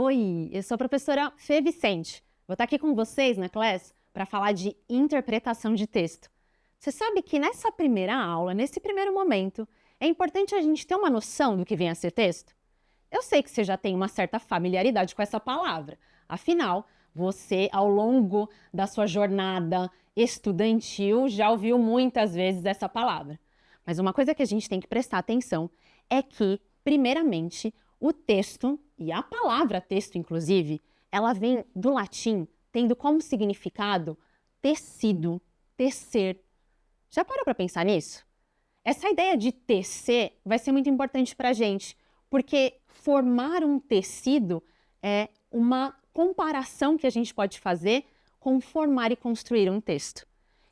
Oi, eu sou a professora Fê Vicente. Vou estar aqui com vocês na classe para falar de interpretação de texto. Você sabe que nessa primeira aula, nesse primeiro momento, é importante a gente ter uma noção do que vem a ser texto? Eu sei que você já tem uma certa familiaridade com essa palavra. Afinal, você, ao longo da sua jornada estudantil, já ouviu muitas vezes essa palavra. Mas uma coisa que a gente tem que prestar atenção é que, primeiramente, o texto, e a palavra texto, inclusive, ela vem do latim, tendo como significado tecido, tecer. Já parou para pensar nisso? Essa ideia de tecer vai ser muito importante para a gente, porque formar um tecido é uma comparação que a gente pode fazer com formar e construir um texto.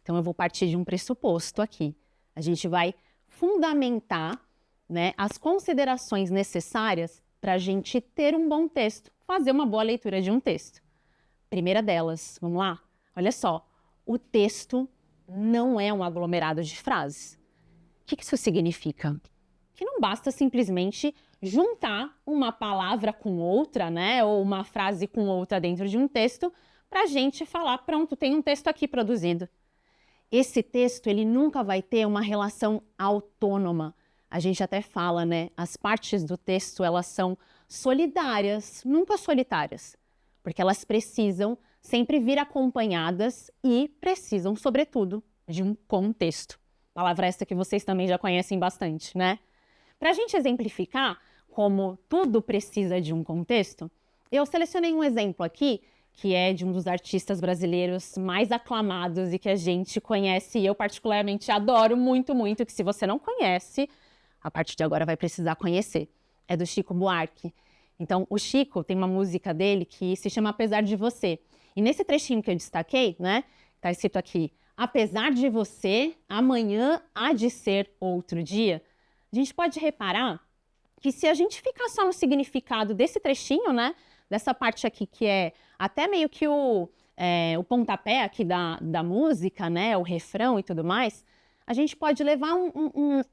Então, eu vou partir de um pressuposto aqui. A gente vai fundamentar, as considerações necessárias para a gente ter um bom texto, fazer uma boa leitura de um texto. Primeira delas, vamos lá? Olha só, o texto não é um aglomerado de frases. O que isso significa? Que não basta simplesmente juntar uma palavra com outra, ou uma frase com outra dentro de um texto, para a gente falar, pronto, tem um texto aqui produzido. Esse texto, ele nunca vai ter uma relação autônoma. A gente até fala, as partes do texto, elas são solidárias, nunca solitárias, porque elas precisam sempre vir acompanhadas e precisam, sobretudo, de um contexto. Palavra essa que vocês também já conhecem bastante, Para a gente exemplificar como tudo precisa de um contexto, eu selecionei um exemplo aqui, que é de um dos artistas brasileiros mais aclamados e que a gente conhece e eu particularmente adoro muito, muito, que se você não conhece, a partir de agora vai precisar conhecer. É do Chico Buarque. Então, o Chico tem uma música dele que se chama Apesar de Você. E nesse trechinho que eu destaquei, tá escrito aqui, apesar de você, amanhã há de ser outro dia. A gente pode reparar que se a gente ficar só no significado desse trechinho, dessa parte aqui que é até meio que o pontapé aqui da música, o refrão e tudo mais, a gente pode levar um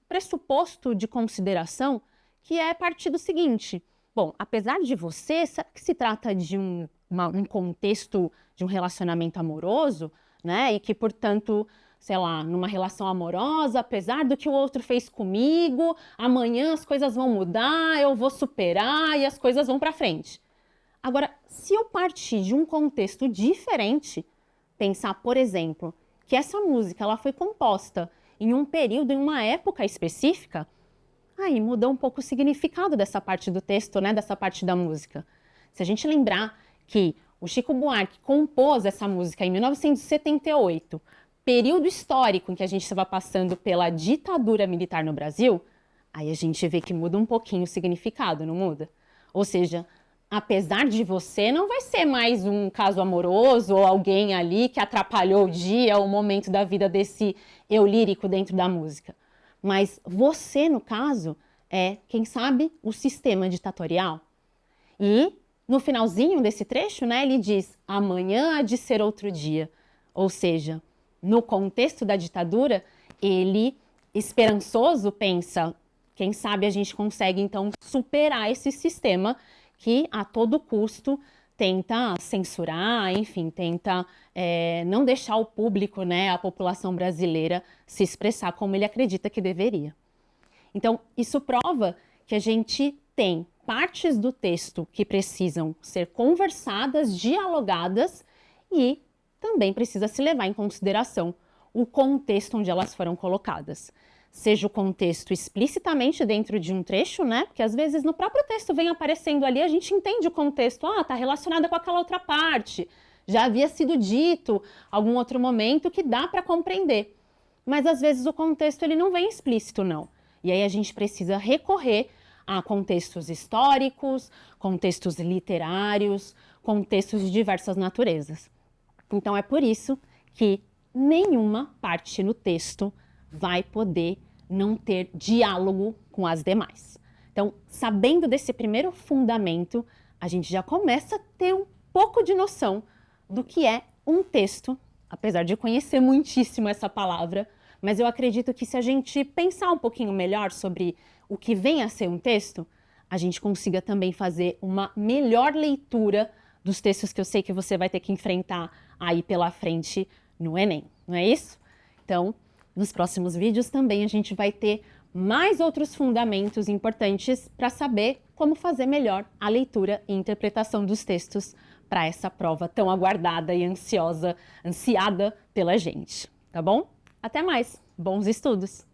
pressuposto de consideração que é partir do seguinte, bom, apesar de você, sabe que se trata de um contexto de um relacionamento amoroso, e que, portanto, sei lá, numa relação amorosa, apesar do que o outro fez comigo, amanhã as coisas vão mudar, eu vou superar e as coisas vão para frente. Agora, se eu partir de um contexto diferente, pensar, por exemplo, que essa música ela foi composta em um período, em uma época específica, aí muda um pouco o significado dessa parte do texto, dessa parte da música. Se a gente lembrar que o Chico Buarque compôs essa música em 1978, período histórico em que a gente estava passando pela ditadura militar no Brasil, aí a gente vê que muda um pouquinho o significado, não muda? Ou seja, apesar de você, não vai ser mais um caso amoroso ou alguém ali que atrapalhou o dia, o momento da vida desse eu lírico dentro da música. Mas você, no caso, é, quem sabe, o sistema ditatorial. E no finalzinho desse trecho, ele diz, amanhã há de ser outro dia. Ou seja, no contexto da ditadura, ele, esperançoso, pensa, quem sabe a gente consegue, então, superar esse sistema que, a todo custo, tenta censurar, enfim, tenta não deixar o público, a população brasileira, se expressar como ele acredita que deveria. Então, isso prova que a gente tem partes do texto que precisam ser conversadas, dialogadas e também precisa se levar em consideração o contexto onde elas foram colocadas. Seja o contexto explicitamente dentro de um trecho, porque às vezes no próprio texto vem aparecendo ali, a gente entende o contexto, está relacionada com aquela outra parte, já havia sido dito algum outro momento que dá para compreender. Mas às vezes o contexto ele não vem explícito, não. E aí a gente precisa recorrer a contextos históricos, contextos literários, contextos de diversas naturezas. Então é por isso que nenhuma parte no texto vai poder não ter diálogo com as demais. Então, sabendo desse primeiro fundamento, a gente já começa a ter um pouco de noção do que é um texto, apesar de conhecer muitíssimo essa palavra, mas eu acredito que se a gente pensar um pouquinho melhor sobre o que vem a ser um texto, a gente consiga também fazer uma melhor leitura dos textos que eu sei que você vai ter que enfrentar aí pela frente no Enem, não é isso? Então, nos próximos vídeos também a gente vai ter mais outros fundamentos importantes para saber como fazer melhor a leitura e interpretação dos textos para essa prova tão aguardada e ansiada pela gente, tá bom? Até mais, bons estudos!